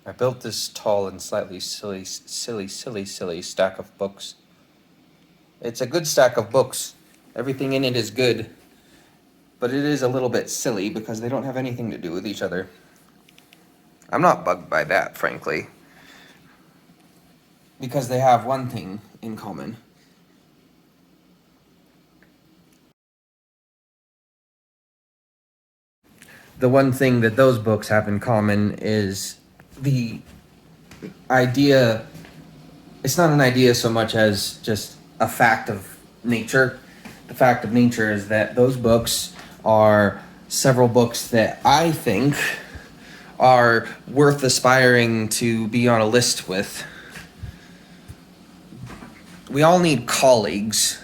I built this tall and slightly silly stack of books. It's a good stack of books. Everything in it is good. But it is a little bit silly because they don't have anything to do with each other. I'm not bugged by that, frankly. Because they have one thing in common. The one thing that those books have in common is the idea. It's not an idea so much as just a fact of nature. The fact of nature is that those books are several books that I think are worth aspiring to be on a list with. We all need colleagues.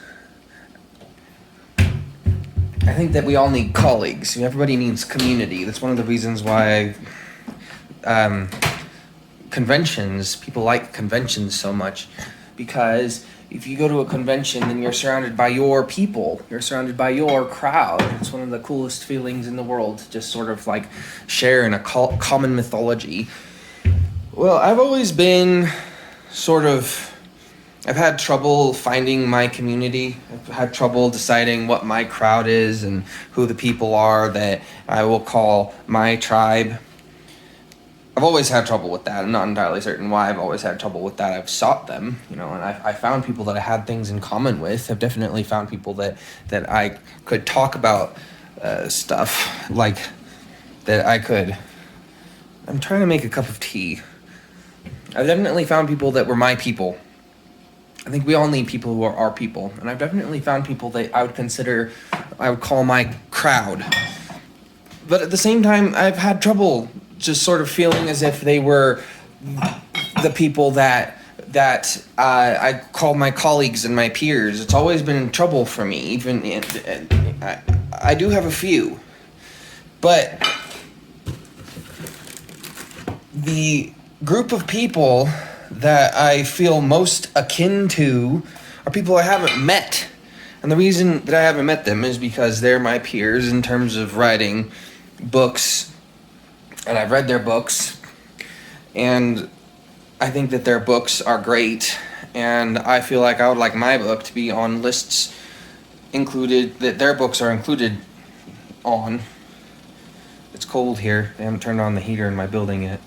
I think that we all need colleagues. Everybody needs community. That's one of the reasons why conventions, people like conventions so much, because if you go to a convention, then you're surrounded by your people. You're surrounded by your crowd. It's one of the coolest feelings in the world to just sort of like share in a common mythology. Well, I've always been I've had trouble finding my community. I've had trouble deciding what my crowd is and who the people are that I will call my tribe. I've always had trouble with that. I'm not entirely certain why I've always had trouble with that. I've sought them, and I found people that I had things in common with. I've definitely found people that I could talk about stuff like that I could. I'm trying to make a cup of tea. I've definitely found people that were my people. I think we all need people who are our people, and I've definitely found people that I would call my crowd. But at the same time, I've had trouble just sort of feeling as if they were the people that I call my colleagues and my peers. It's always been trouble for me. I do have a few, but the group of people that I feel most akin to are people I haven't met. And the reason that I haven't met them is because they're my peers in terms of writing books, and I've read their books, and I think that their books are great, and I feel like I would like my book to be on lists included, that their books are included on. It's cold here. They haven't turned on the heater in my building yet.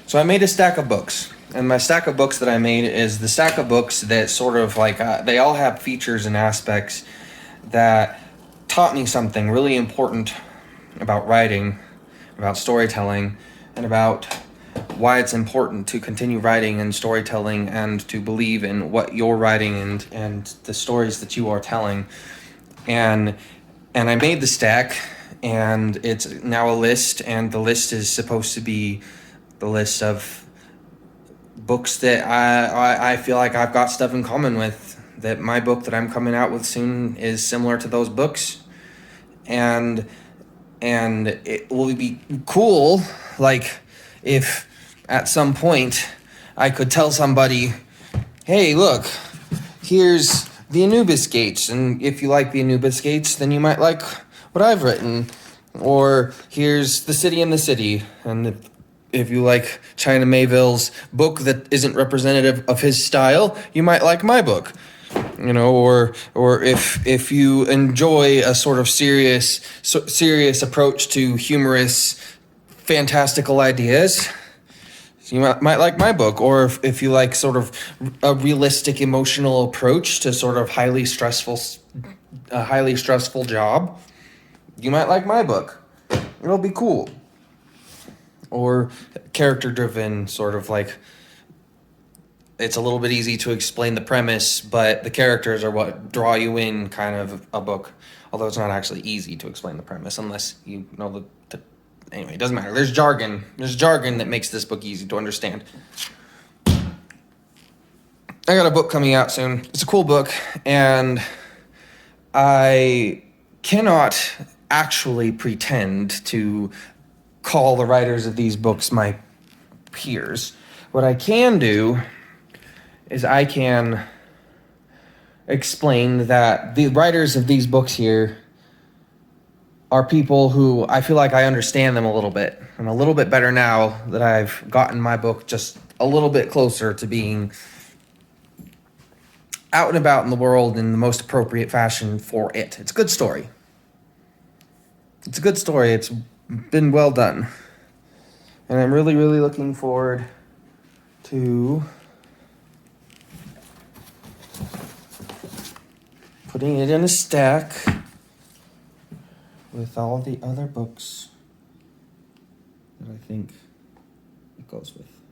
So I made a stack of books, and my stack of books that I made is the stack of books that sort of like, they all have features and aspects that taught me something really important about writing, about storytelling, and about why it's important to continue writing and storytelling and to believe in what you're writing and the stories that you are telling. And I made the stack, and it's now a list, and the list is supposed to be the list of books that I feel like I've got stuff in common with, that my book that I'm coming out with soon is similar to those books. And it will be cool, like, if at some point I could tell somebody, hey, look, here's the Anubis Gates, and if you like the Anubis Gates, then you might like what I've written. Or here's The City in the City, and if you like China Mayville's book that isn't representative of his style, you might like my book. Or if you enjoy a sort of serious approach to humorous, fantastical ideas, you might like my book. Or if you like sort of a realistic, emotional approach to sort of a highly stressful job, you might like my book. It'll be cool. Or character-driven, sort of like, it's a little bit easy to explain the premise, but the characters are what draw you in, kind of a book. Although it's not actually easy to explain the premise unless you know anyway, it doesn't matter. There's jargon. There's jargon that makes this book easy to understand. I got a book coming out soon. It's a cool book, and I cannot actually pretend to call the writers of these books my peers. What I can do is I can explain that the writers of these books here are people who I feel like I understand them a little bit, and a little bit better now that I've gotten my book just a little bit closer to being out and about in the world in the most appropriate fashion for it. It's a good story. It's a good story. It's been well done. And I'm really, really looking forward to putting it in a stack with all the other books that I think it goes with.